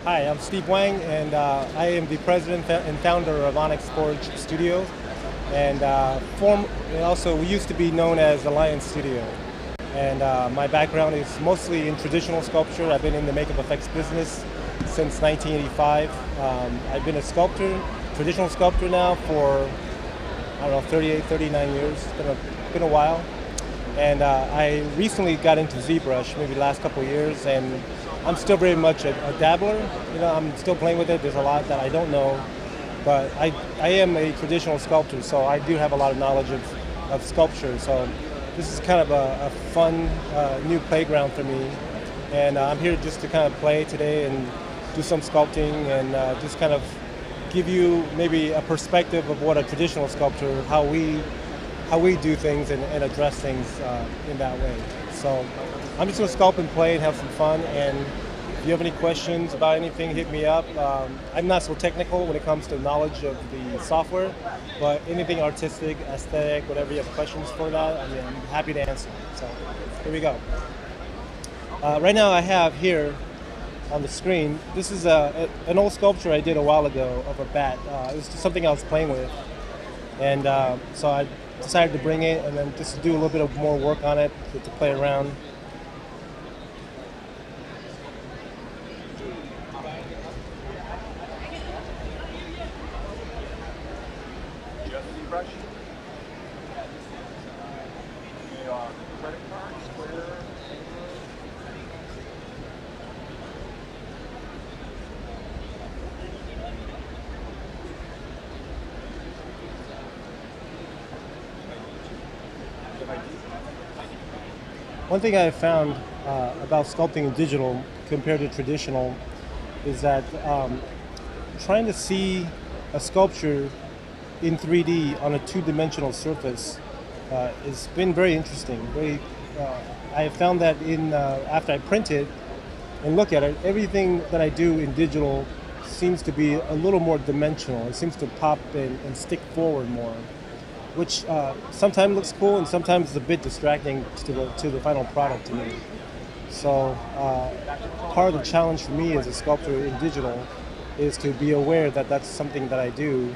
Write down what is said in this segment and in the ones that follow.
Hi, I'm Steve Wang, and I am the president and founder of Onyx Forge Studio. And also, we used to be known as Alliance Studio. And my background is mostly in traditional sculpture. I've been in the makeup effects business since 1985. I've been a sculptor, traditional sculptor now for, I don't know, 38, 39 years. It's been a while. And I recently got into ZBrush, maybe the last couple of years, and I'm still very much a dabbler. I'm still playing with it. There's a lot that I don't know, but I am a traditional sculptor, so I do have a lot of knowledge of sculpture. So this is kind of a fun new playground for me, and I'm here just to kind of play today and do some sculpting and just kind of give you maybe a perspective of what a traditional sculptor, how we do things and address things in that way. So I'm just going to sculpt and play and have some fun. And if you have any questions about anything, hit me up. I'm not so technical when it comes to knowledge of the software, but anything artistic, aesthetic, whatever you have questions for that, I'm happy to answer. So here we go. Right now I have here on the screen, this is an old sculpture I did a while ago of a bat. It was just something I was playing with. And so I decided to bring it and then just do a little bit of more work on it to play around. Just ZBrush? Credit card, square. One thing I have found about sculpting in digital compared to traditional is that trying to see a sculpture in 3D on a two-dimensional surface has been very interesting. I have found that after I print it and look at it, everything that I do in digital seems to be a little more dimensional. It seems to pop and stick forward more, which sometimes looks cool and sometimes is a bit distracting to the final product to me. So part of the challenge for me as a sculptor in digital is to be aware that that's something that I do,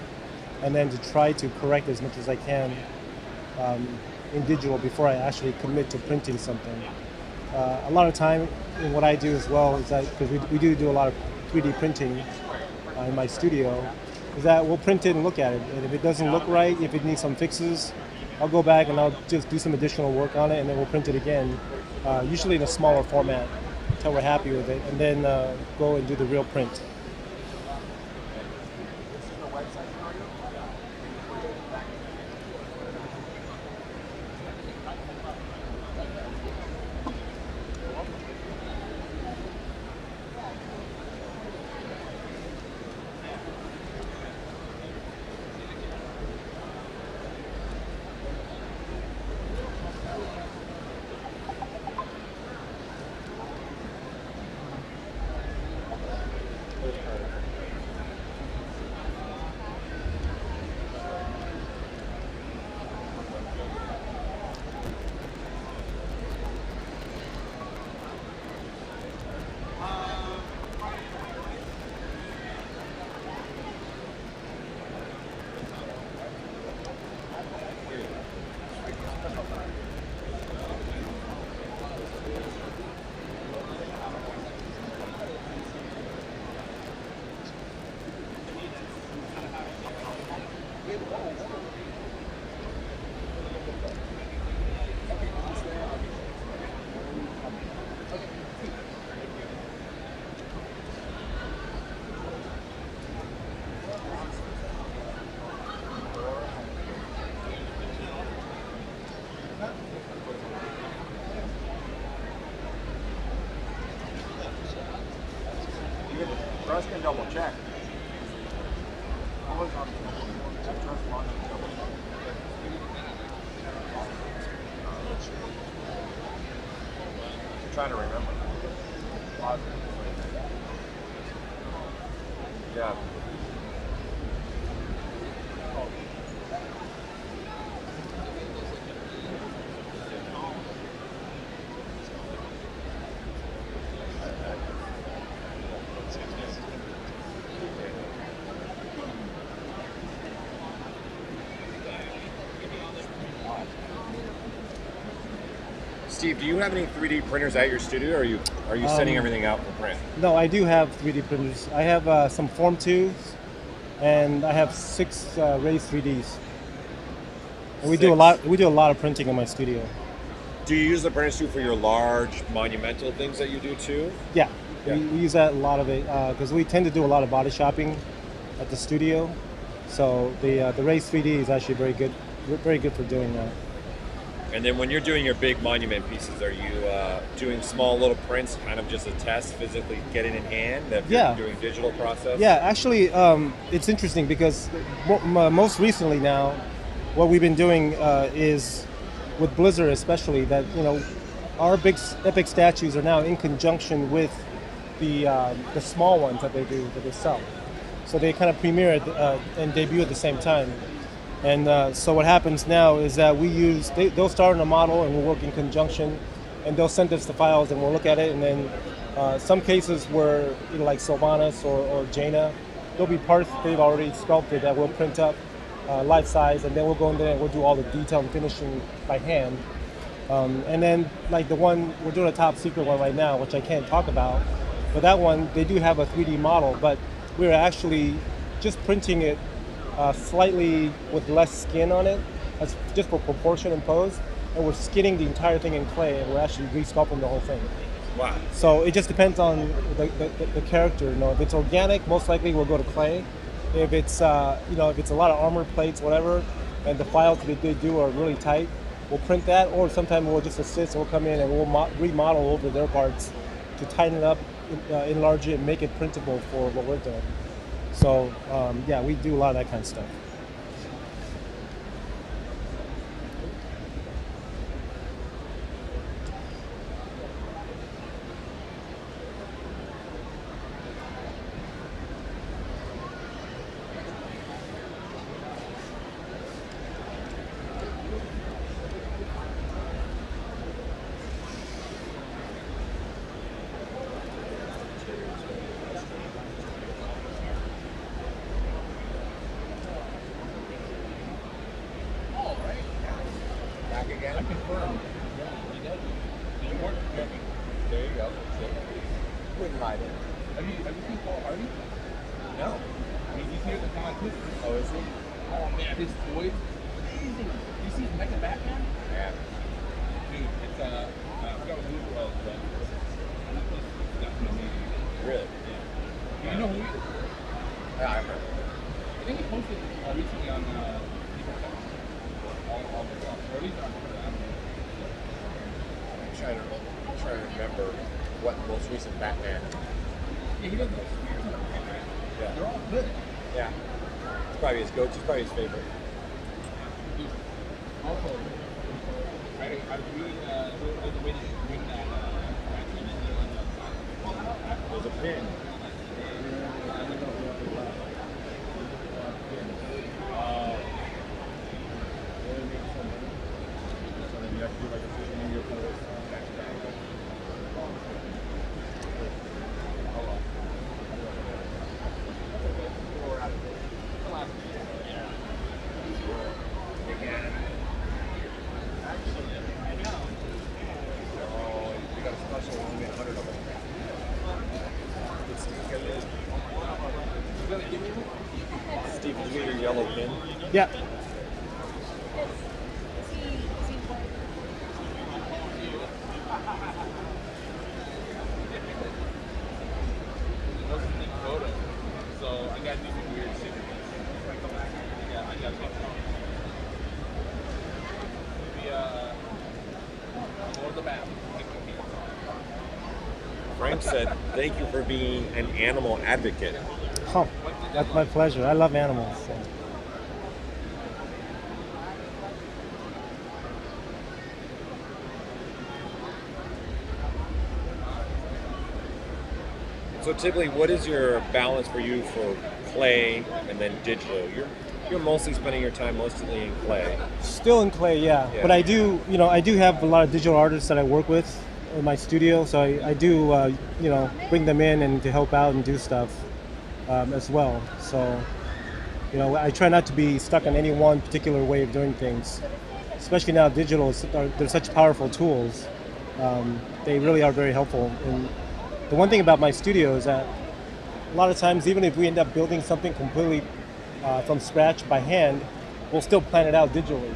and then to try to correct as much as I can in digital before I actually commit to printing something. A lot of time in what I do as well is that, because we do a lot of 3D printing in my studio, is that we'll print it and look at it. And if it doesn't look right, if it needs some fixes, I'll go back and I'll just do some additional work on it, and then we'll print it again, usually in a smaller format until we're happy with it, and then go and do the real print. Russ can double check. I'm trying to remember. Yeah. Steve, do you have any 3D printers at your studio, or are you sending everything out for print? No, I do have 3D printers. I have some Form 2s, and I have 6 Raise 3Ds. And we do a lot of printing in my studio. Do you use the printers too for your large monumental things that you do too? Yeah. We use that a lot of it because we tend to do a lot of body shopping at the studio. So the Raise 3D is actually very good for doing that. And then when you're doing your big monument pieces, are you doing small little prints, kind of just a test, physically getting in hand? If you're doing digital process? Yeah, actually, it's interesting because most recently now, what we've been doing is with Blizzard, especially that our big epic statues are now in conjunction with the small ones that they sell. So they kind of premiere and debut at the same time. And so what happens now is that they'll start on a model and we'll work in conjunction, and they'll send us the files and we'll look at it. And then some cases where, like Sylvanas or Jaina, there'll be parts they've already sculpted that we'll print up life size, and then we'll go in there and we'll do all the detail and finishing by hand. And then like the one, we're doing a top secret one right now, which I can't talk about, but that one, they do have a 3D model, but we're actually just printing it slightly with less skin on it, that's just for proportion and pose, and we're skinning the entire thing in clay, and we're actually re-sculpting the whole thing. Wow. So it just depends on the character. If it's organic, most likely we'll go to clay. If it's if it's a lot of armor plates, whatever, and the files that they do are really tight, we'll print that, or sometimes we'll just assist, we'll come in and we'll remodel over their parts to tighten it up, enlarge it, and make it printable for what we're doing. So we do a lot of that kind of stuff. I confirm. There you go. Wouldn't mind it. Have you seen Paul Hardy? No. He's here at the Comic Con. Oh, is he? Oh man, his toys. Amazing. You see Mecha Batman? Yeah. Dude, it's I forgot what movie it was, but it's definitely amazing. Really? Yeah. You know who he is? Yeah, I remember. I think he posted recently on all the stuff, or at least on Twitter. I'm trying to remember what the most recent Batman. Yeah, he does those. Yeah. They're all good. Yeah. It's probably his go-to. It's probably his favorite. Dude. Also, I was reading there's a way to bring that There's a pin. Steve, did you get your yellow pin? Yeah. So I gotta do some weird shit. Yeah, I gotta get more of the map. Frank said, thank you for being an animal advocate. Oh, that's my pleasure. I love animals. So. So typically, what is your balance for you for clay and then digital? You're mostly spending your time mostly in clay. Still in clay, yeah. Yeah. But I do have a lot of digital artists that I work with in my studio, so I do, bring them in and to help out and do stuff as well. So, I try not to be stuck on any one particular way of doing things. Especially now, digital, they're such powerful tools. They really are very helpful. And the one thing about my studio is that a lot of times, even if we end up building something completely from scratch by hand, we'll still plan it out digitally.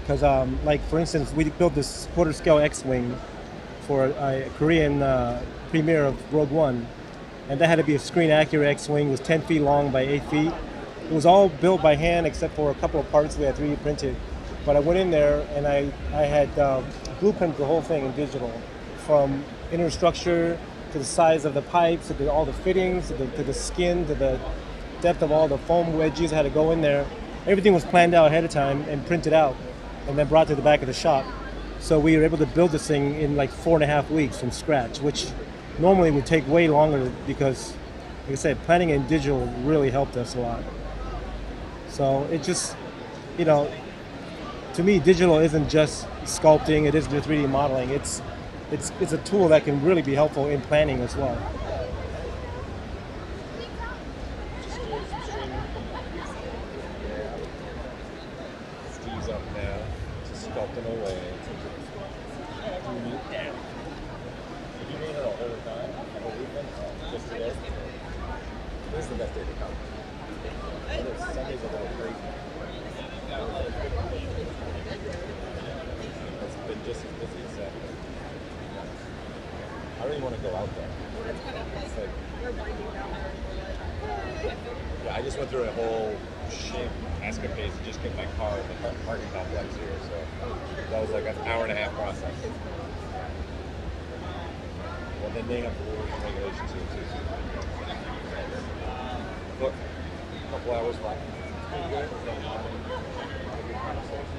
Because, like for instance, we built this quarter scale X-wing for a Korean premiere of Rogue One, and that had to be a screen accurate X-wing. It was 10 feet long by 8 feet. It was all built by hand except for a couple of parts we had 3D printed. But I went in there and I had blueprinted the whole thing in digital, from inner structure to the size of the pipes, to all the fittings, to the skin, to the depth of all the foam wedges had to go in there. Everything was planned out ahead of time and printed out and then brought to the back of the shop. So we were able to build this thing in like 4.5 weeks from scratch, which normally would take way longer because, like I said, planning in digital really helped us a lot. So it just, you know, to me, digital isn't just sculpting, it isn't just 3D modeling. It's a tool that can really be helpful in planning as well. Steve's up now, just sculpting away. Did you meet her the whole time? The whole weekend? Just today? This is the best day to come. Sunday's a little crazy. It's been just as busy as Saturday. I really want to go out there. It's like, yeah, I just went through a whole shit escapade to just get my car in the parking complex here, so that was like an hour-and-a-half process. Well, then they have the rules and regulations here too. Look, a couple hours left. It's been good. Had a good conversation.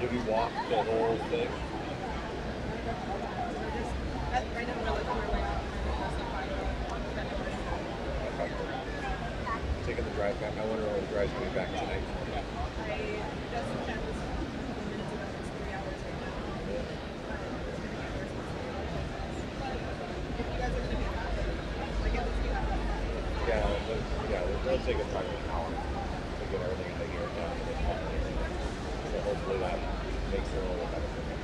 Did we walk the whole thing? Taking the drive back. I wonder where the drive's going back tonight. It'll take us probably an hour to get everything in the gear done. So hopefully that makes it a little better for me.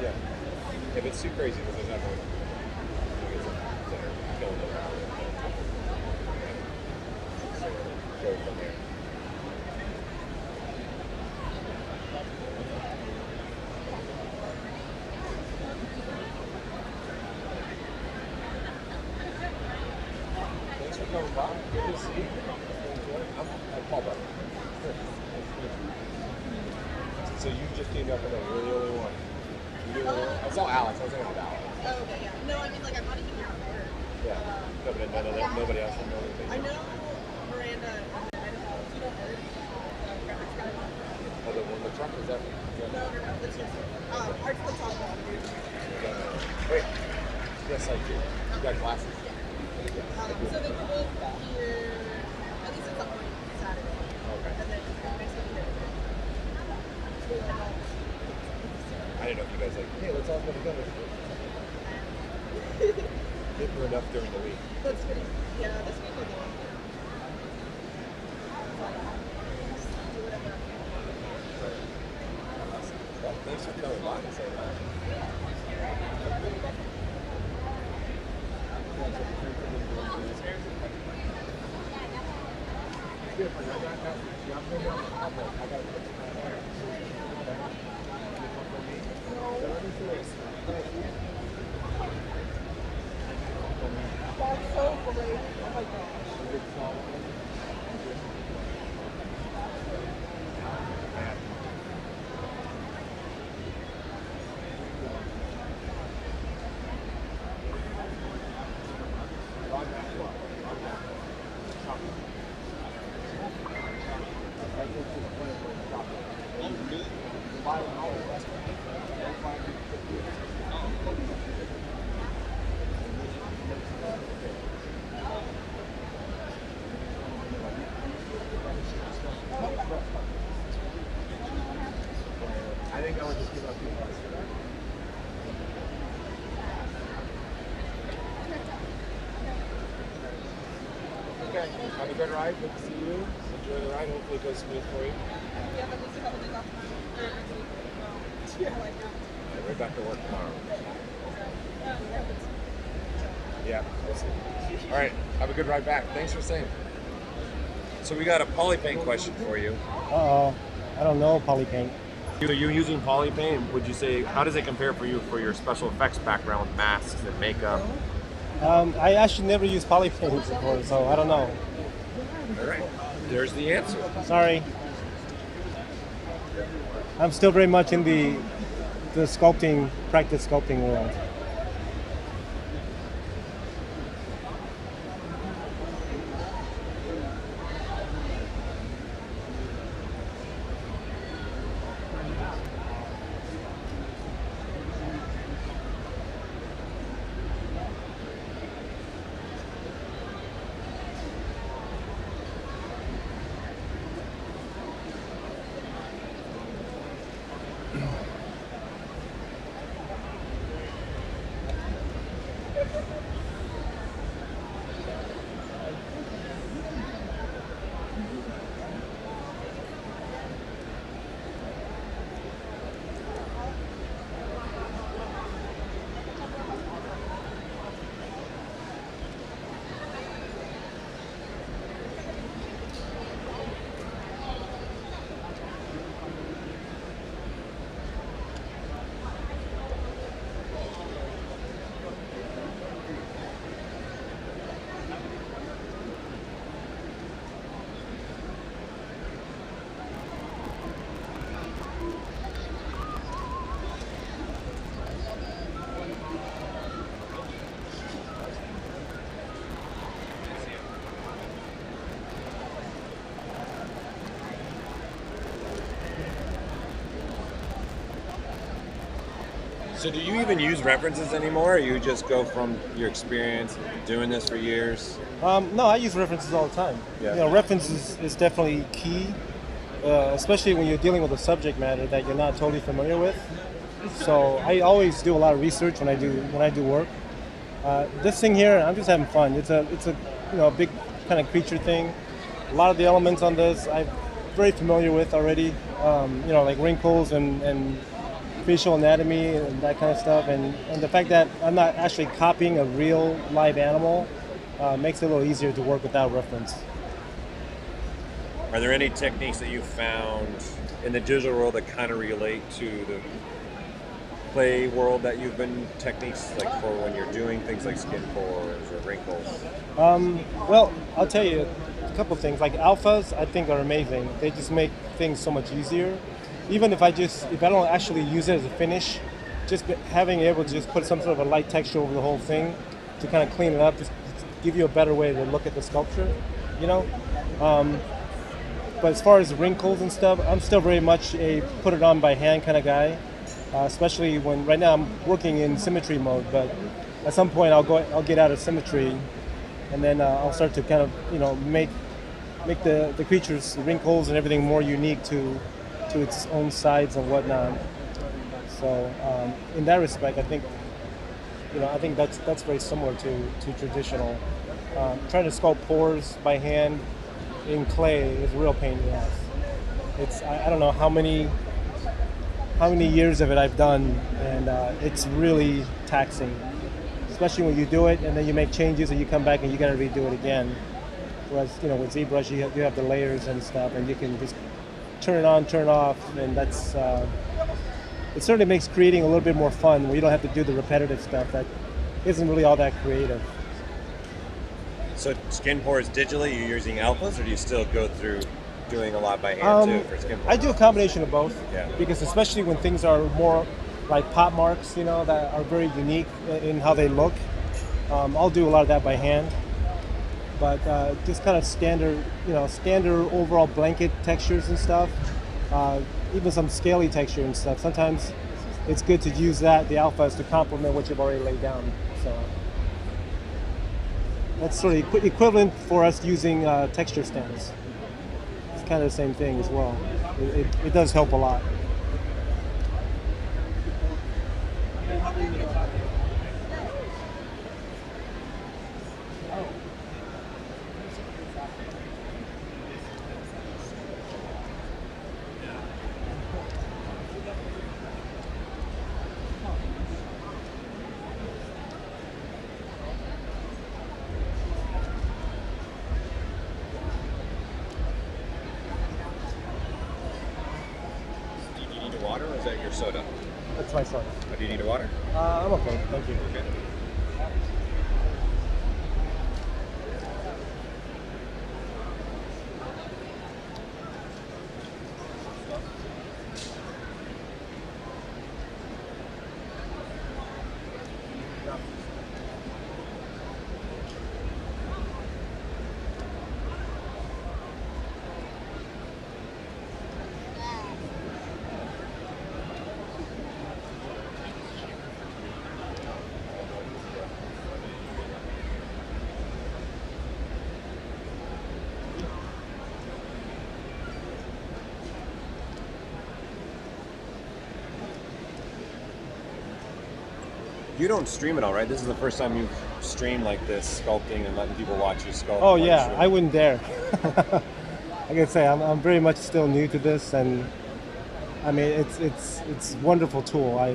Yeah. If it's too crazy, then there's nothing we get some dinner, kill it around. So go from there. Thanks for coming by. Good to see you. I'm Paul Butler. So you just came up with a really only one. I saw Alex. I was thinking of Alex. Oh, okay, yeah. No, I mean, like, I'm not even out there. Yeah. Nobody else knows anything. I know Miranda, I don't know, you know her? Graphics guy. Oh, the truck is that? No, that's just, Art's the top one, dude. Wait. Yes, I do. You got glasses? So they were both here, at least at some point Saturday. Okay. And then next week here. I didn't know if you guys like, hey, let's all go together. Didn't do enough during the week. That's pretty, yeah, this week we're going. Well, thanks for coming by and saying that. That's so great. Oh my god. right. Have a good ride. Good to see you. Enjoy the ride. Hopefully it goes smooth for you. We have at least a couple days off tomorrow. Or next week. So, Yeah. like, Yeah, we're back to work tomorrow. Yeah, we'll see. All right. Have a good ride back. Thanks for saying. So we got a Polypaint question for you. Uh-oh. I don't know Polypaint. So you're using Polypaint. Would you say, how does it compare for you for your special effects background with masks and makeup? I actually never used Polypaint before, so I don't know. All right. There's the answer. Sorry. I'm still very much in the sculpting, practice sculpting world. So do you even use references anymore, or you just go from your experience doing this for years? No, I use references all the time. Yeah. You know, references is definitely key, especially when you're dealing with a subject matter that you're not totally familiar with. So I always do a lot of research when I do work. This thing here, I'm just having fun. It's a big kind of creature thing. A lot of the elements on this I'm very familiar with already. Like wrinkles and facial anatomy and that kind of stuff, and the fact that I'm not actually copying a real live animal makes it a little easier to work without reference. Are there any techniques that you found in the digital world that kind of relate to the clay world that you've been techniques like for when you're doing things like skin pores or wrinkles? Well, I'll tell you a couple things. Like alphas, I think are amazing. They just make things so much easier. Even if I don't actually use it as a finish, just having able to just put some sort of a light texture over the whole thing to kind of clean it up, just give you a better way to look at the sculpture, you know? But as far as wrinkles and stuff, I'm still very much a put it on by hand kind of guy, especially when right now I'm working in symmetry mode, but at some point I'll get out of symmetry and then I'll start to kind of, make the creature's wrinkles and everything more unique to its own sides and whatnot. So in that respect, I think that's very similar to traditional. Trying to sculpt pores by hand in clay is a real pain in the ass. It's I don't know how many years of it I've done, and it's really taxing, especially when you do it and then you make changes and you come back and you got to redo it again. Whereas with ZBrush you have the layers and stuff, and you can just turn it on, turn it off, and that's it certainly makes creating a little bit more fun where you don't have to do the repetitive stuff that isn't really all that creative. So skin pores digitally, you're using alphas, or do you still go through doing a lot by hand too for skin pores? I do a combination of both, Yeah. because especially when things are more like pop marks, that are very unique in how they look, I'll do a lot of that by hand. But just kind of standard overall blanket textures and stuff, even some scaly texture and stuff. Sometimes it's good to use the alphas to complement what you've already laid down. So that's sort of equivalent for us using texture stamps. It's kind of the same thing as well. It does help a lot. soda? That's my soda. Do you need a water? I'm okay, thank you. Okay. You don't stream at all, right? This is the first time you've streamed like this, sculpting and letting people watch you sculpt. Oh yeah, I wouldn't dare. I can say I'm very much still new to this, and I mean it's a wonderful tool. I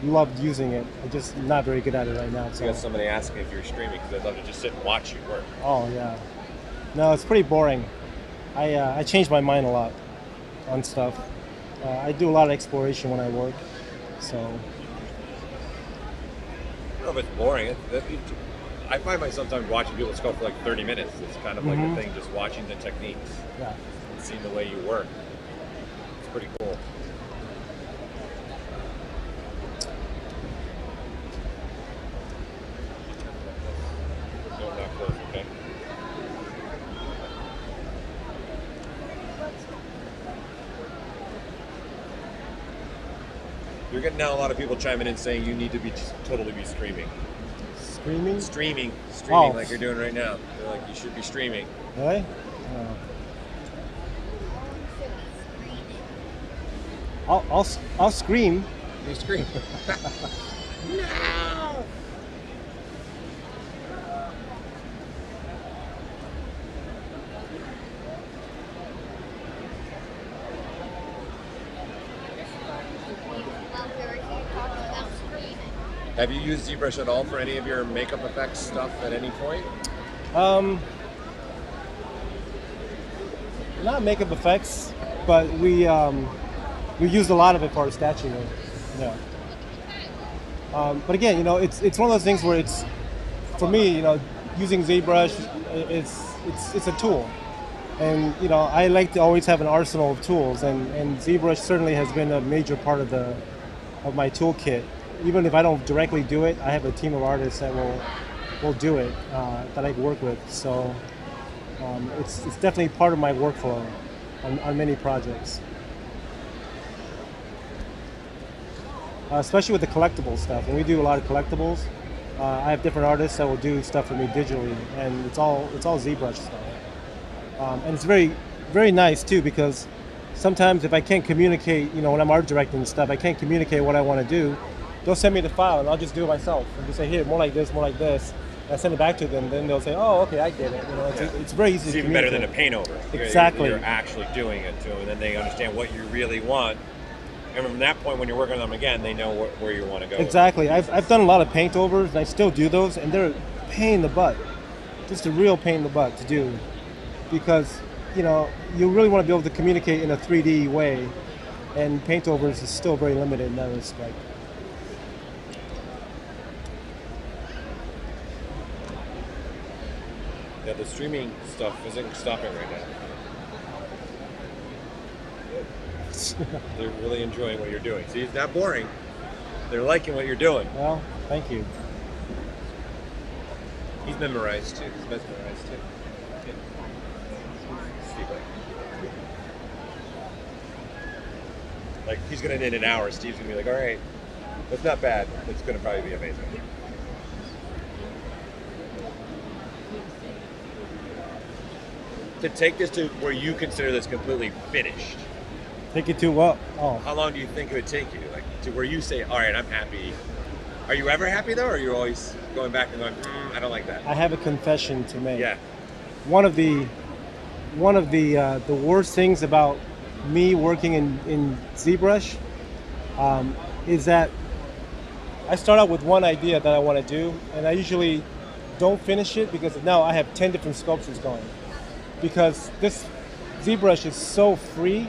loved using it. I'm just not very good at it right now. So you got somebody asking if you're streaming because I'd love to just sit and watch you work. Oh yeah, no, it's pretty boring. I change my mind a lot on stuff. I do a lot of exploration when I work, so. I don't know if it's boring. I find myself sometimes watching people sculpt for like 30 minutes. It's kind of like a thing, just watching the techniques and seeing the way you work. It's pretty cool. No, not close, okay? You're getting now a lot of people chiming in saying you need to be totally be streaming. Streaming? Streaming, like you're doing right now. They're like, you should be streaming. Really? I'll scream. You scream. No! Have you used ZBrush at all for any of your makeup effects stuff at any point? Not makeup effects, but we used a lot of it for our statue work. Yeah. But again, you know, it's one of those things where it's, for me, you know, using ZBrush, it's a tool, and you know, I like to always have an arsenal of tools, and ZBrush certainly has been a major part of my toolkit. Even if I don't directly do it, I have a team of artists that will do it, that I work with. So it's definitely part of my workflow on many projects. Especially with the collectible stuff. When we do a lot of collectibles, I have different artists that will do stuff for me digitally, and it's all ZBrush stuff. And it's very, very nice too, because sometimes if I can't communicate, you know, when I'm art directing and stuff, I can't communicate what I want to do. They'll send me the file and I'll just do it myself. And just say, here, more like this, more like this. And I send it back to them, then they'll say, oh, okay, I get it. You know, it's very easy to even better than a paint over. Exactly. You're actually doing it to them, and then they understand what you really want. And from that point, when you're working on them again, they know where you want to go. Exactly. I've done a lot of paint overs, and I still do those, and they're a pain in the butt. Just a real pain in the butt to do. Because, you know, you really want to be able to communicate in a 3D way, and paint overs is still very limited in that respect. Yeah, the streaming stuff isn't stopping right now. They're really enjoying what you're doing. See, it's not boring. They're liking what you're doing. Well, thank you. He's memorized too. He's mesmerized too. Steve, like he's gonna in an hour. Steve's gonna be like, all right, that's not bad. It's gonna probably be amazing. To take this to where you consider this completely finished. Take it to what? Oh. How long do you think it would take you? Like to where you say, all right, I'm happy. Are you ever happy though, or are you always going back and going, I don't like that? I have a confession to make. Yeah. One of the worst things about me working in ZBrush is that I start out with one idea that I want to do, and I usually don't finish it because now I have 10 different sculptures going. Because this ZBrush is so free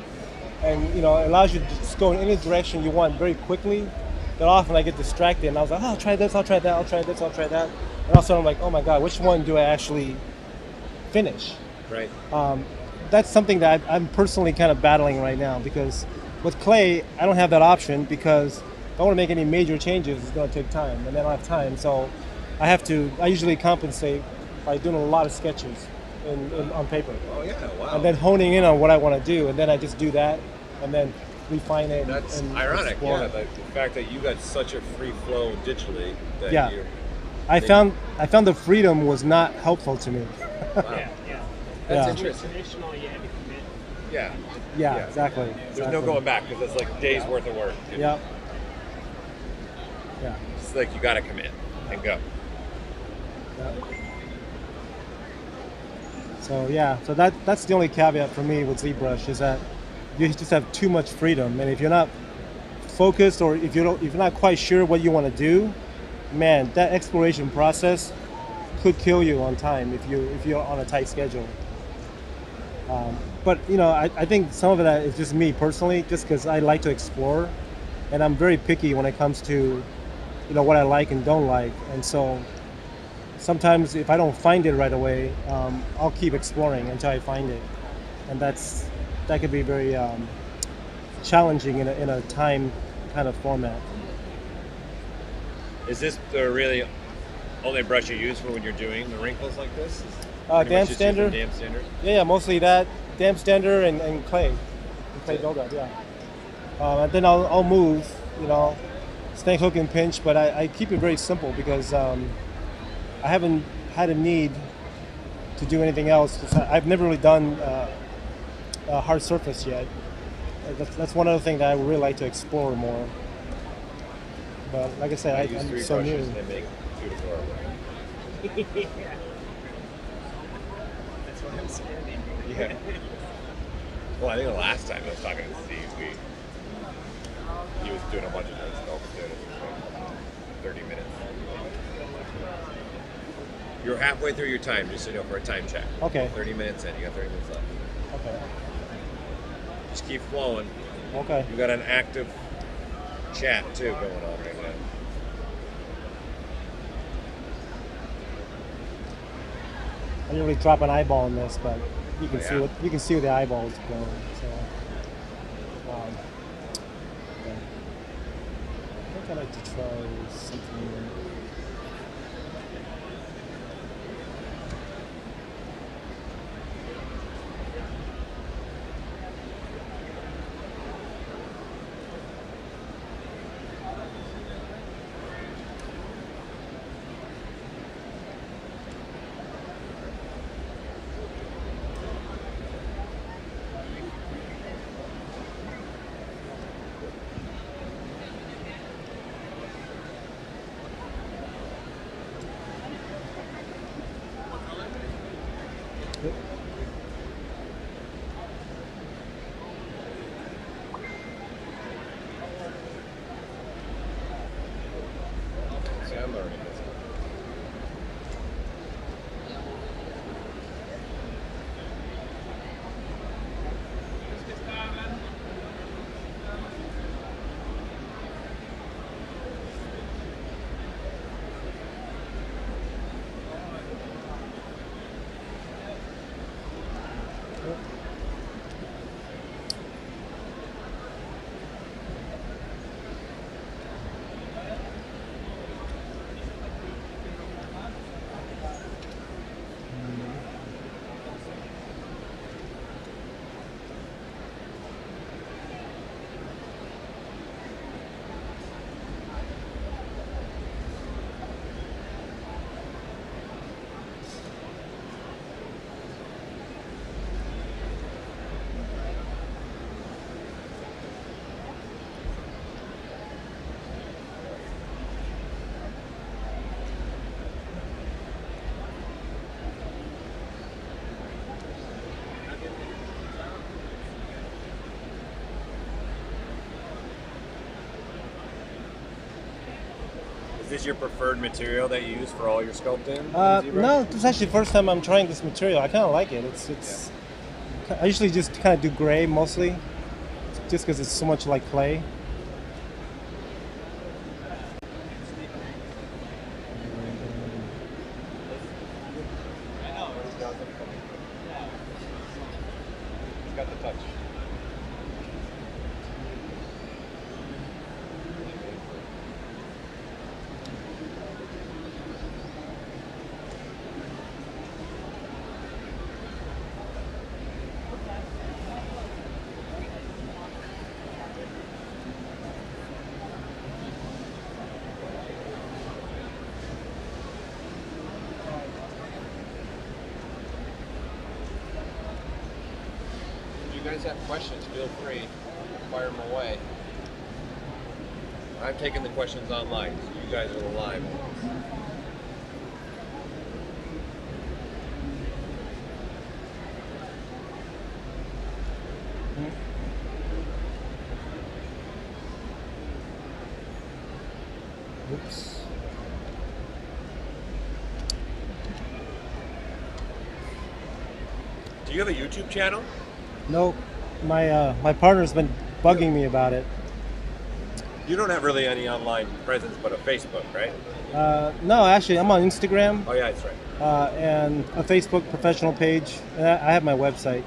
and you know, it allows you to just go in any direction you want very quickly. Then often I get distracted, and I was like, oh, I'll try this, I'll try that, I'll try this, I'll try that, and all of a sudden I'm like, oh my god, which one do I actually finish? Right. That's something that I'm personally kind of battling right now, because with clay, I don't have that option, because if I want to make any major changes, it's going to take time, and I don't have time. So I usually compensate by doing a lot of sketches on paper. Oh yeah, wow. And then honing in on what I want to do, and then I just do that, and then refine it. That's and ironic, explore yeah. it. The fact that you got such a free flow digitally that Yeah. you I found the freedom was not helpful to me. wow. Yeah. That's Yeah. interesting. Traditional, you had to commit. Yeah. Yeah, Yeah. exactly. There's no going back because it's like days worth of work. Yeah. Yeah. It's like you got to commit and go. Yeah. So yeah, so that's the only caveat for me with ZBrush, is that you just have too much freedom, and if you're not focused, or if you're not quite sure what you want to do, man, that exploration process could kill you on time if you're on a tight schedule. But you know, I think some of that is just me personally, just because I like to explore, and I'm very picky when it comes to, you know, what I like and don't like, and so sometimes if I don't find it right away, I'll keep exploring until I find it, and that could be very challenging in a time kind of format. Is this the really only brush you use for when you're doing the wrinkles like this? Damp standard. Damp standard. Yeah, mostly that, damp standard and clay buildup. Yeah, and then I'll move, you know, snake hook and pinch, but I keep it very simple, because I haven't had a need to do anything else. I've never really done a hard surface yet. That's one other thing that I would really like to explore more. But like I said, use I'm three so brushes new. and they make beautiful artwork. That's what I'm scared of. Yeah. Well, I think the last time I was talking to Steve, he was doing a bunch of things. Doing it for like 30 minutes. You're halfway through your time, just so you know, for a time check. Okay. 30 minutes in. You got 30 minutes left. Okay. Just keep flowing. Okay. You got an active chat too going on right now. I didn't really drop an eyeball in this, but you can Oh, see yeah. what the eyeballs going. So, yeah. I think I like to try something. See, I'm learning this. Is this your preferred material that you use for all your sculpting? No, this is actually the first time I'm trying this material. I kind of like it. It's I usually just kind of do gray mostly. just because it's so much like clay. He's got the touch. If you guys have questions, feel free to fire them away. I'm taking the questions online, so you guys are the live ones. Oops. Do you have a YouTube channel? Nope. My partner's been bugging me about it. You don't have really any online presence but a Facebook, right? No, actually, I'm on Instagram Oh yeah, that's right. and a Facebook professional page. And I have my website,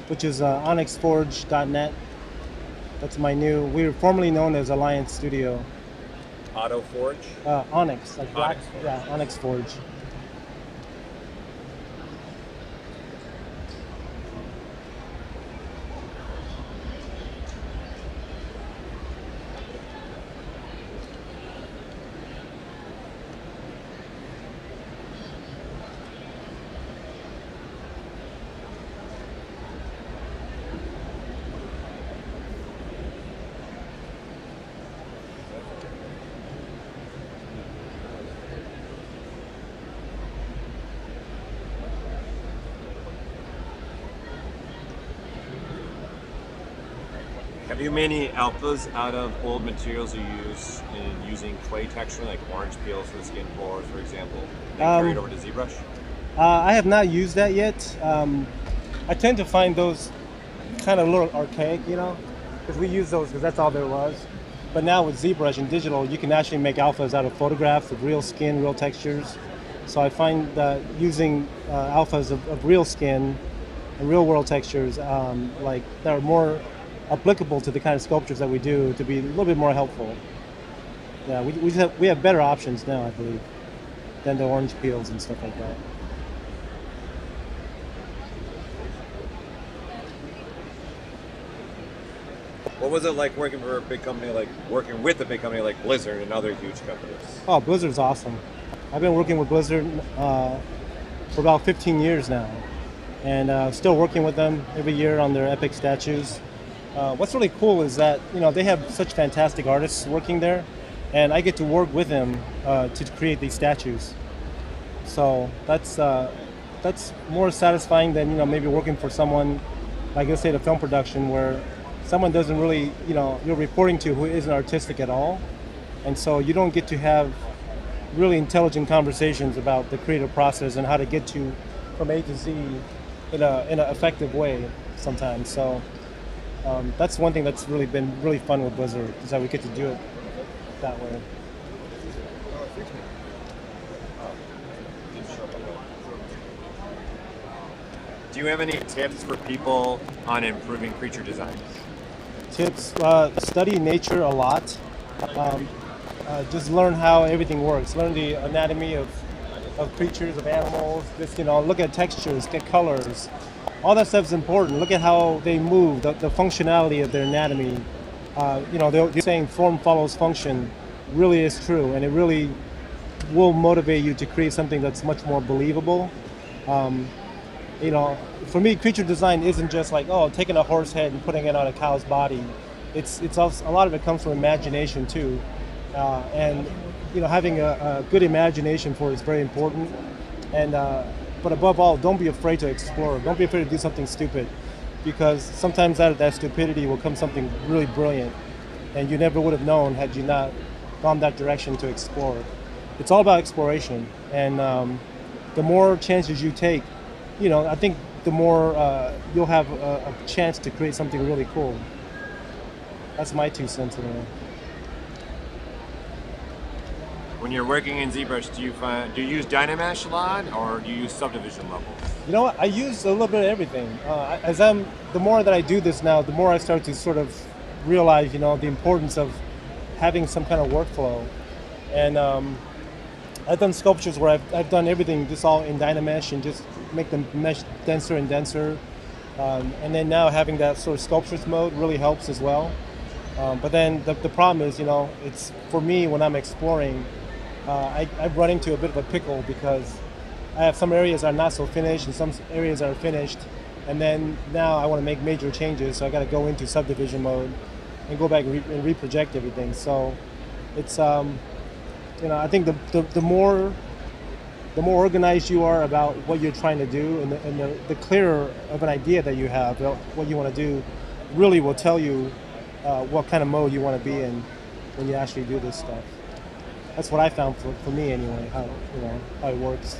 which is onyxforge.net. That's my new. We were formerly known as Alliance Studio. Auto Forge. Onyx, like black. Onyx Forge. Yeah, Onyx Forge. Have you made any alphas out of old materials you use in using clay texture, like orange peels for the skin pores, for example, and carry it over to ZBrush? I have not used that yet. I tend to find those kind of a little archaic, you know, because we use those because that's all there was. But now with ZBrush and digital, you can actually make alphas out of photographs of real skin, real textures. So I find that using alphas of real skin and real world textures, like that are more applicable to the kind of sculptures that we do, to be a little bit more helpful. Yeah, we have better options now, I believe, than the orange peels and stuff like that. What was it like working for a big company, like working with a big company like Blizzard and other huge companies? Oh, Blizzard's awesome. I've been working with Blizzard for about 15 years now, and still working with them every year on their epic statues. What's really cool is that, you know, they have such fantastic artists working there, and I get to work with them to create these statues. So that's more satisfying than, you know, maybe working for someone like, let's say, the film production, where someone doesn't really, you know, you're reporting to who isn't artistic at all, and so you don't get to have really intelligent conversations about the creative process and how to get to from A to Z in an effective way sometimes. So that's one thing that's really been really fun with Blizzard, is that we get to do it that way. Do you have any tips for people on improving creature design? Tips: study nature a lot. Just learn how everything works. Learn the anatomy of creatures, of animals. Just, you know, look at textures, get colors. All that stuff is important. Look at how they move, the functionality of their anatomy. You know, they're saying form follows function really is true, and it really will motivate you to create something that's much more believable. You know, for me, creature design isn't just like, oh, taking a horse head and putting it on a cow's body. It's also, a lot of it comes from imagination too, and you know, having a good imagination for it is very important. And but above all, don't be afraid to explore. Don't be afraid to do something stupid, because sometimes out of that stupidity will come something really brilliant, and you never would have known had you not gone that direction to explore. It's all about exploration, and the more chances you take, you know, I think the more you'll have a chance to create something really cool. That's my 2 cents in it. When you're working in ZBrush, do you use Dynamesh a lot, or do you use subdivision levels? You know what? I use a little bit of everything. The more that I do this now, the more I start to sort of realize, you know, the importance of having some kind of workflow. And I've done sculptures where I've done everything just all in Dynamesh and just make the mesh denser and denser. And then now having that sort of sculptress mode really helps as well. But then the problem is, you know, it's for me when I'm exploring, I run into a bit of a pickle because I have some areas that are not so finished and some areas that are finished. And then now I want to make major changes, so I got to go into subdivision mode and go back and reproject everything. So it's, you know, I think the more organized you are about what you're trying to do, and the clearer of an idea that you have about what you want to do, really will tell you what kind of mode you want to be in when you actually do this stuff. That's what I found for me anyway, how it works.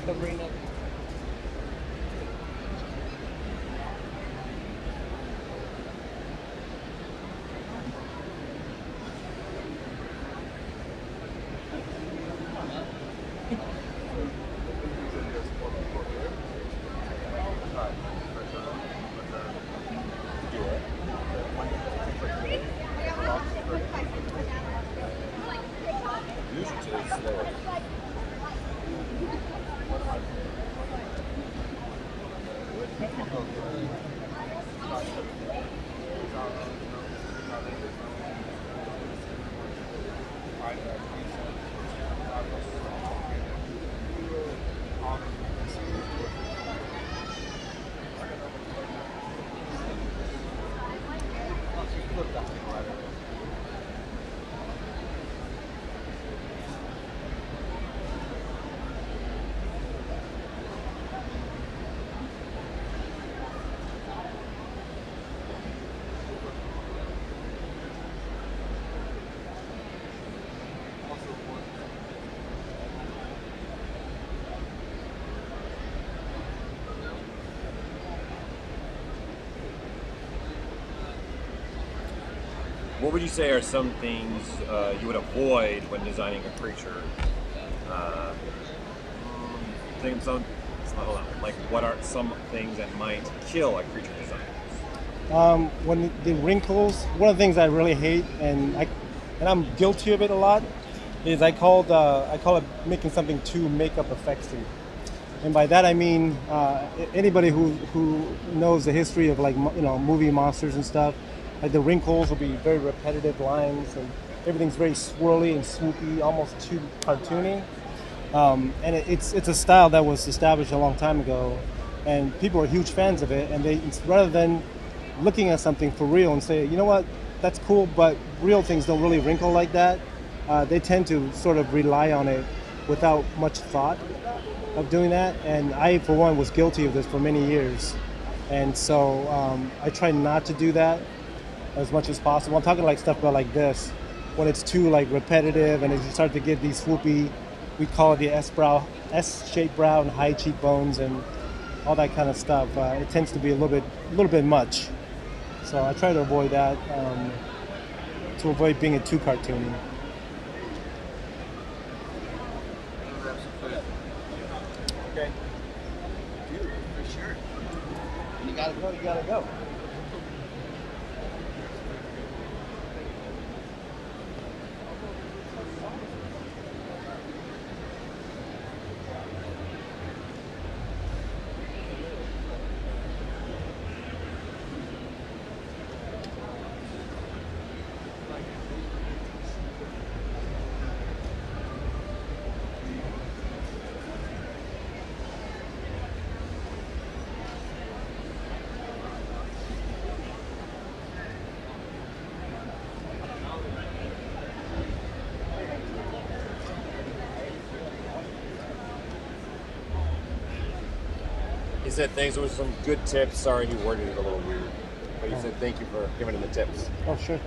Sabrina. What would you say are some things you would avoid when designing a creature? Like what are some things that might kill a creature design? When the wrinkles, one of the things I really hate, and I'm guilty of it a lot, is I call it making something too makeup effectsy. And by that I mean anybody who knows the history of, like, you know, movie monsters and stuff. Like, the wrinkles will be very repetitive lines, and everything's very swirly and swoopy, almost too cartoony. And it's a style that was established a long time ago, and people are huge fans of it. And they, rather than looking at something for real and say, you know what, that's cool, but real things don't really wrinkle like that, they tend to sort of rely on it without much thought of doing that. And I, for one, was guilty of this for many years. And so I try not to do that as much as possible. I'm talking like stuff about like this, when it's too like repetitive and as you start to get these swoopy, we call it the S-shaped brow and high cheekbones and all that kind of stuff. It tends to be a little bit much. So I try to avoid that, to avoid being too cartoony. Okay. Dude, for sure. You gotta go, you gotta go. He said thanks with some good tips. Sorry, he worded it a little weird, but he said thank you for giving him the tips. Oh, sure.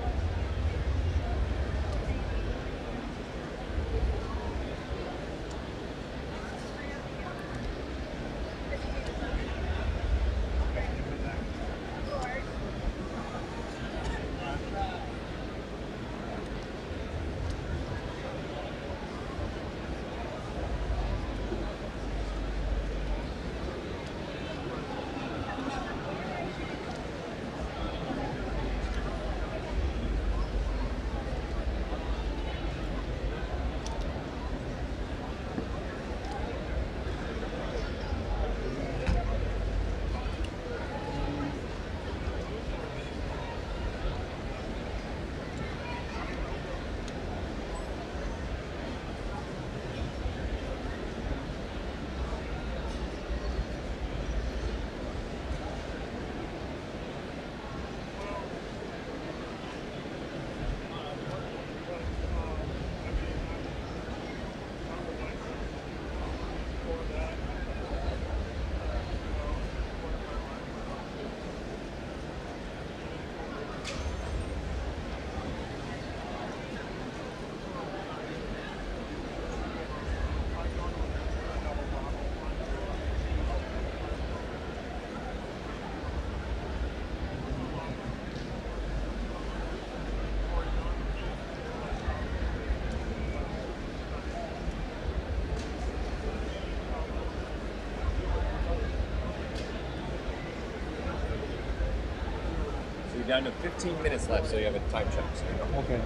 Down to 15 minutes left, so you have a time check. So you know. Okay.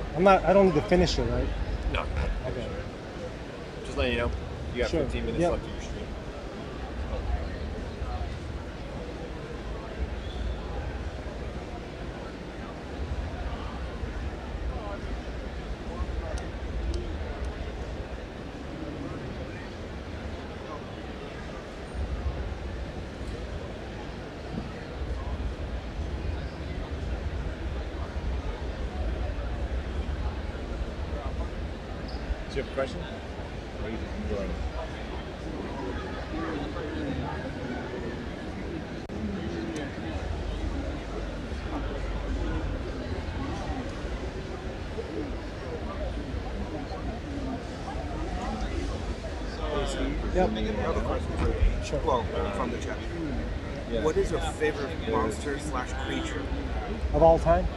I don't need to finish it, right? No. Okay. Just letting you know, you got Sure. 15 minutes Yep. left of your stream. Do you have a question? Or are you just enjoying it? Yep. Another question for you. Sure. Well, from the chat. What is your favorite monster / creature? Of all time?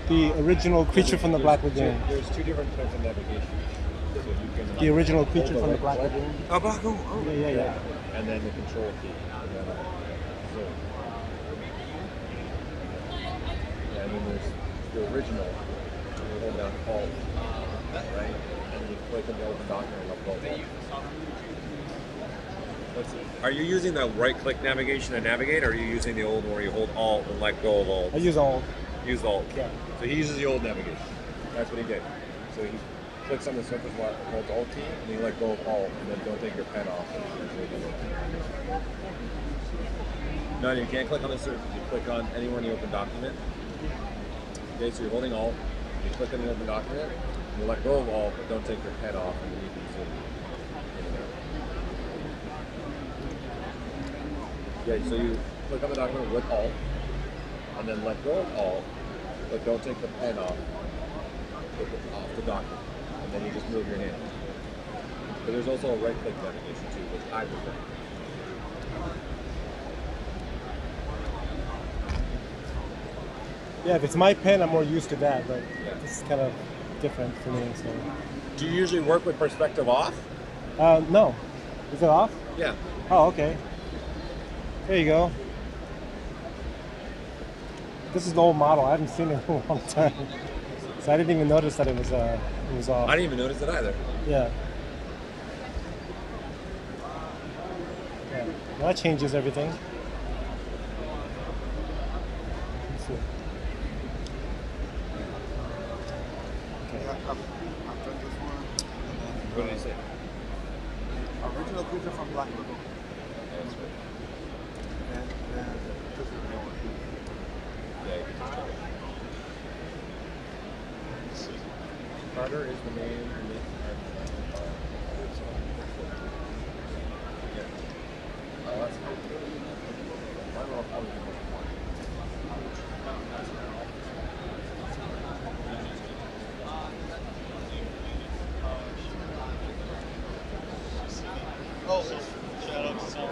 The original Creature from the Black Lagoon. There's two different types of navigation. So you can The original Creature from the Black Lagoon. Oh, Black Lagoon. Oh. Yeah. and then the control key. And then, zoom. Yeah, and then there's the original. You hold down Alt, right? And you click on the open document and upload. Are you using the right-click navigation to navigate, or are you using the old one where you hold Alt and let go of Alt? I use all. Use Alt. Yeah. So he uses the old navigation. That's what he did. So he clicks on the surface while it holds Alt key, and you let go of Alt, and then don't take your pen off. No, you can't click on the surface. You click on anywhere in the open document. Okay, so you're holding Alt, you click on the open document, you let go of Alt, but don't take your pen off, and then you can zoom in and out. Okay, so you click on the document with Alt, and then let go of Alt, but don't take the pen off the document, and then you just move your hand. But there's also a right-click navigation too, which I prefer. Yeah, if it's my pen, I'm more used to that, but Yeah. this is kind of different for me. So, Do you usually work with perspective off? no, is it off? Yeah. Oh, okay. There you go. This is the old model. I haven't seen it in a long time, so I didn't even notice that it was off. I didn't even notice it either. Yeah. Yeah. Well, that changes everything. Let's see. I've done this one. What did he say? Original creature from Black Widow. That's right. And then this is the new one. Yeah, you can just check it. Carter is the main. Yeah. Oh, that's cool. I don't know if I was doing one. Oh, shout out to Tom.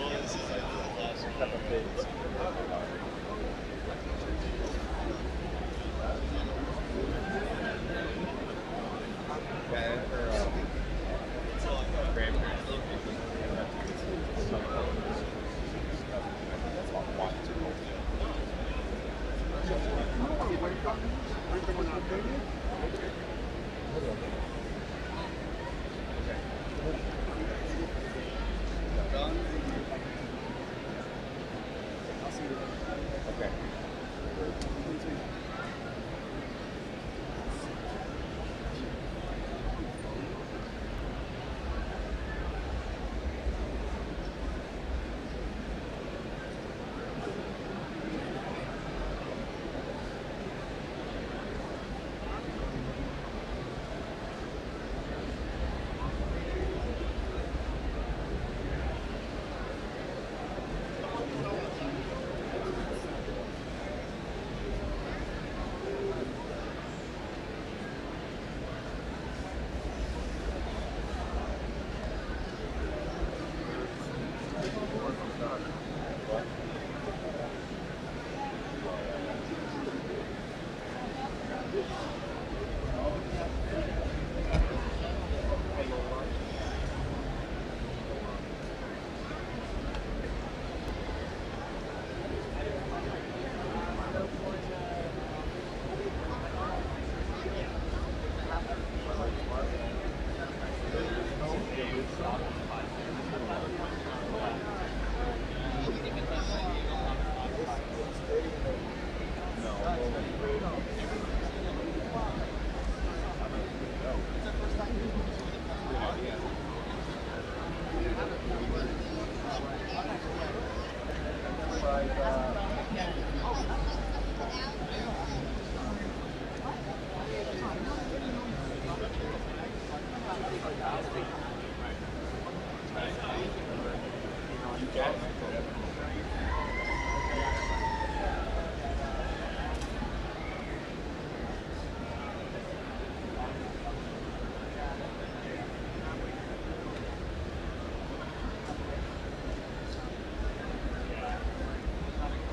Well, this is like the last Okay.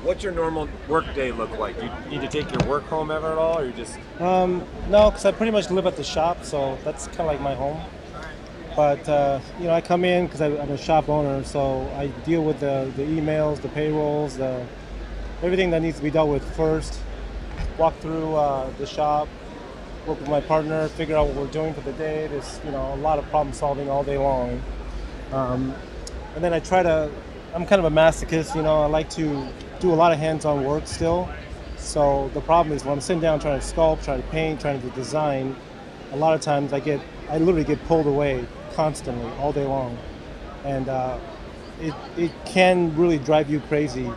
What's your normal work day look like? Do you need to take your work home ever at all, or you just? No, because I pretty much live at the shop, so that's kind of like my home. But I come in because I'm a shop owner, so I deal with the emails, the payrolls, everything that needs to be dealt with first. Walk through the shop, work with my partner, figure out what we're doing for the day. There's a lot of problem solving all day long, and then I'm kind of a masochist. I like to do a lot of hands-on work still. So the problem is when I'm sitting down trying to sculpt, trying to paint, trying to design, a lot of times I literally get pulled away constantly all day long, and it can really drive you crazy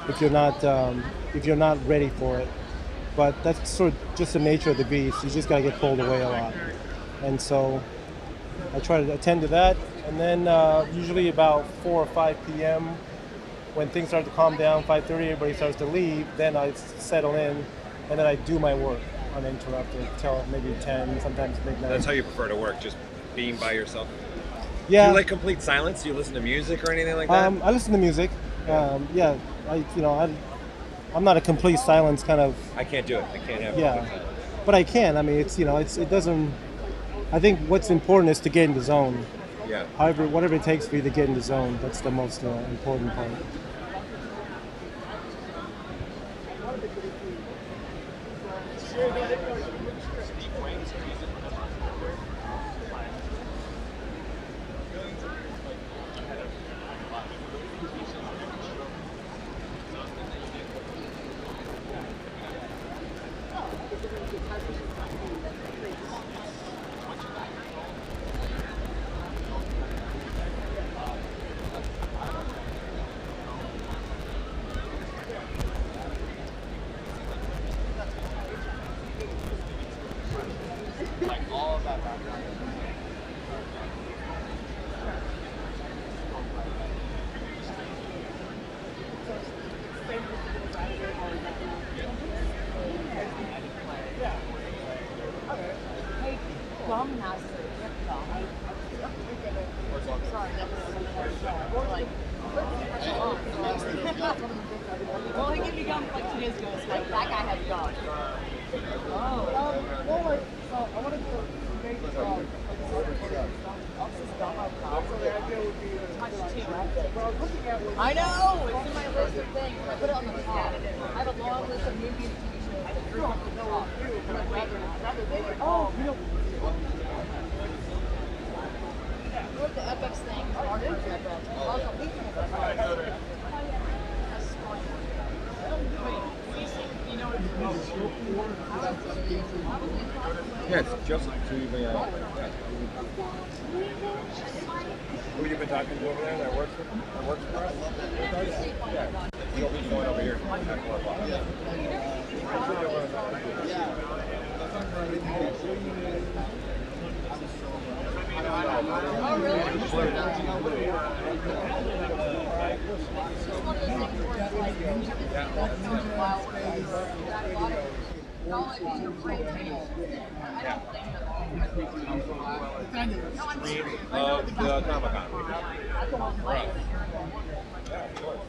if you're not ready for it. But that's sort of just the nature of the beast. You just gotta get pulled away a lot, and so I try to attend to that. And then usually about 4 or 5 p.m. when things start to calm down, 5:30, everybody starts to leave. Then I settle in, and then I do my work uninterrupted till maybe 10, sometimes midnight. That's how you prefer to work, just being by yourself? Yeah. Do you like complete silence? Do you listen to music or anything like that? I listen to music. Yeah, I'm not a complete silence kind of. I can't do it. I can't have Yeah, but I can. I mean, it doesn't. I think what's important is to get in the zone. Yeah. However, whatever it takes for you to get in the zone, that's the most important part. Well, he gave me gum like 2 days ago, so like that guy has gum. I know! It's in my list of things. I put it on the top. I have a long list of movies and TV shows that are on the top. And I'd rather they would What the FX thing? Art and FX. Also, we can have Yeah, it's just to who you've been talking to over there that works for us? Yeah. You'll be going over here at 4 o'clock. Oh, really? It's one of those things where it's like, Of the Comic-Con. Right. Yeah, of course.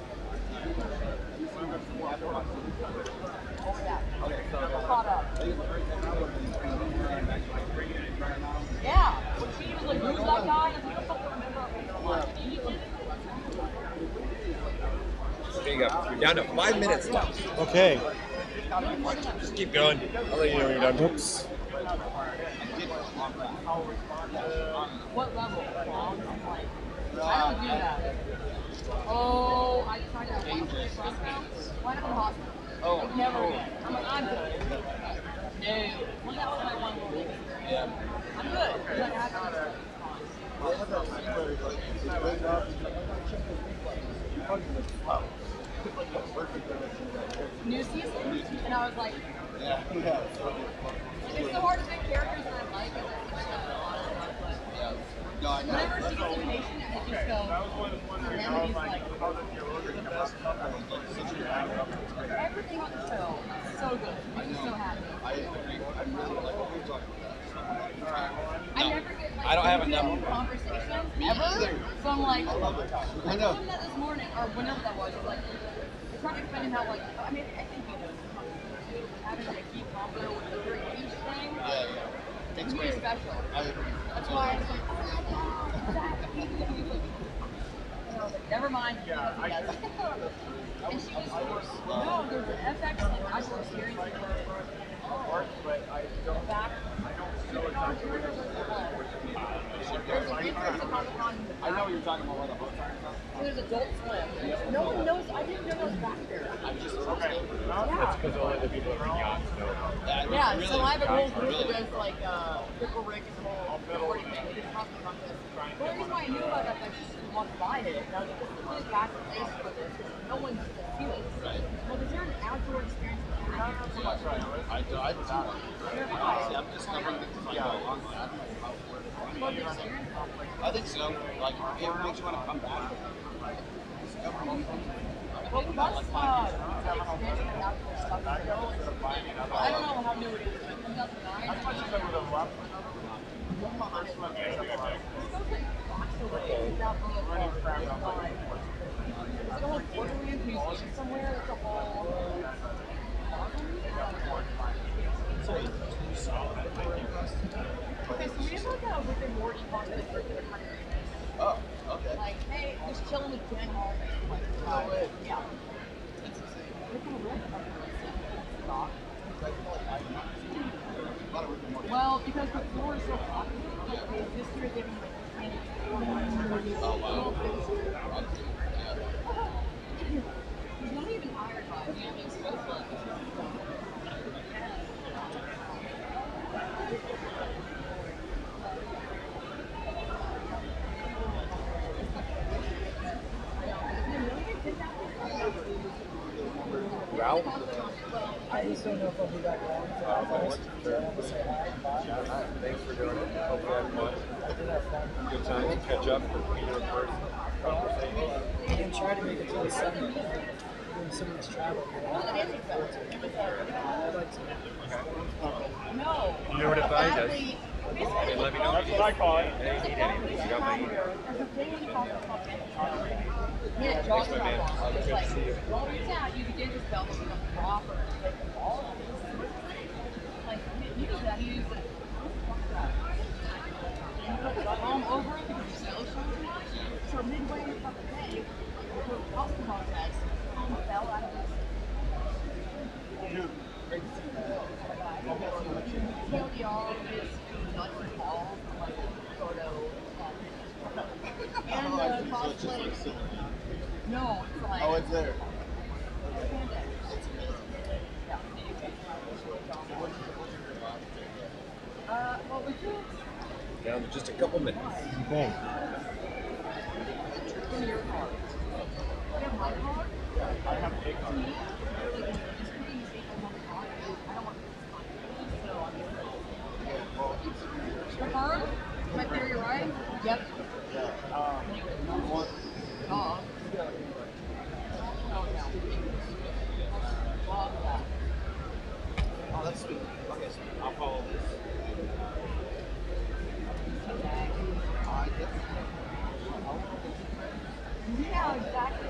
Yeah. She was like, who's that guy? And I don't remember. There you go. You're down to 5 minutes left. Okay. Just keep going. I'll let you know when you're done. Oops. What level? I don't do that. Oh, I tried that once. Why not in the hospital? Oh. Never again. I'm like, I'm good. No. Well, that was my one rule. Yeah. I'm good. Like, I have to. New season? And I was like, it's so hard to pick characters that I like, and there's like a lot of stuff, but whenever she gets animation, and it just goes, and then he's like, everything on the show is so good. Makes me so happy. I never get like I don't have enough conversations ever. So I'm like, I told him that this morning, or whenever that was, like, we're trying to explain how, like, I mean, I think you know, having like a key combo with the very each thing, it's really special. That's why I was like, oh my god, and I was like, never mind. Yeah, and she was, no, there's an FX thing. I was hearing it. But I don't back. There's a big person on the con. I know you're talking about where the boats are. There's Adult Swim. No one knows. I didn't know it was back there. I'm just okay. That's because only the people that are yachts know about it. Yeah, so I have a whole group that does like Pickle Rick and the whole boarding thing. They just costume contest. The only reason why I knew about that is just want to buy it. And I was like, this is really back to place for this because no one's going to see this. Well, is there an outdoor experience? Not so much right. I do not. See, I'm just covering the I think so. Like, it makes you want to come back. Well, plus, expansion and outdoor stuff. I don't know how new it is, but 2009. It's like a whole Borderlands museum somewhere. It's a whole. Okay, so we have like a Rick and Morty cosplay for the country. Oh, okay. Like, hey, just chilling with Jen Hall. Like, yeah. That's insane. Rick and Rick. Doc. A lot of Rick and Morty. Well, because the floor is so popular, this year they've been like Oh, wow. He's not even hired by him. He's so fun. Ralph? I just don't know if I'll be back around for that first. So I have to say hi and bye. Thanks for doing it. Hope you had fun. I did have fun. Good time to catch up with people in person. Conversation. I'm going to try to make it to the summer. Doing some of this travel. I'd like to. No. You know where to find us. Sadly, Hey, let me know. That's what I call it. Hey, you need anything. You got my email. there's a thing called yeah, jaw strap on. It's like, well, reach out, you begin to spell them become proper. Like, all of this. Like, you use that, you use it. And you put the foam over it because you still show too much. So midway in the day, you put a custom contest, foam fell out of this. TLDR is nuts and balls, like, photo. And cosplay. No, it's like. Oh, it's there. Well, we could. Down to just a couple minutes. Thanks. Give me your card. You have my card? I have a card. I don't want this. So I'm your card? Am I clear? You're right? Yep. What? Oh, Oh, that's sweet. Okay, so I'll follow this. yeah, exactly.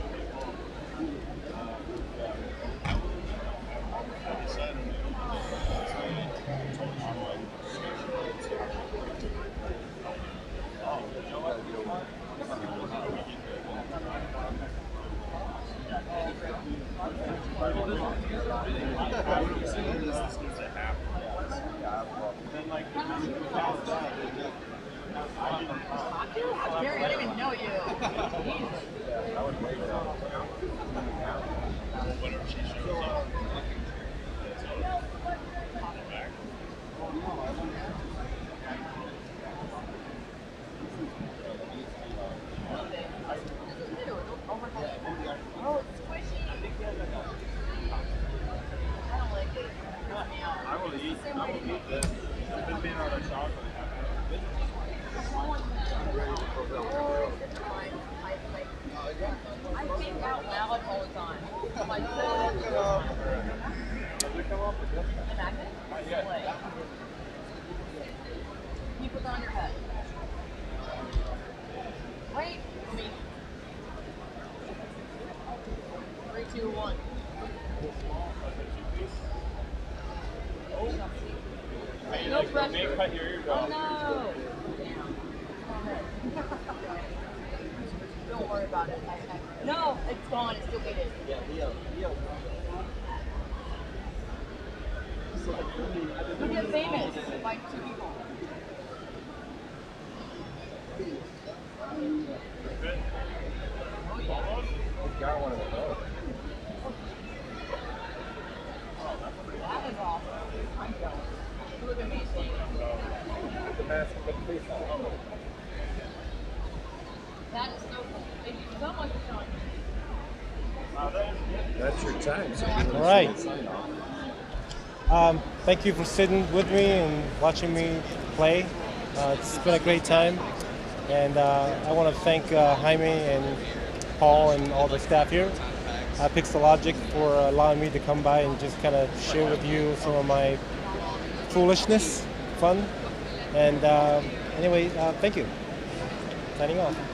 Gary, I didn't even know you. Oh, it's squishy. I don't like it. I will eat this. If it's being on a chocolate. I think out loud all the time. I'm like, Does it come off with this? a magnet? Yes. Play. You put that on your head. Wait for me. 3, 2, 1. No pressure. May cut your ears Oh off. no! Don't worry about it. No, it's gone. It's deleted. Yeah, Leo. Who get famous? Like 2 people. Got one of those. mask with freestyle. That is so funny. Thank you so much for showing me. That's your time. So if you want to All right. sign off. Thank you for sitting with me and watching me play. It's been a great time. And I want to thank Jaime and Paul and all the staff here at Pixelogic for allowing me to come by and just kind of share with you some of my foolishness, fun. And anyway, thank you. Signing off.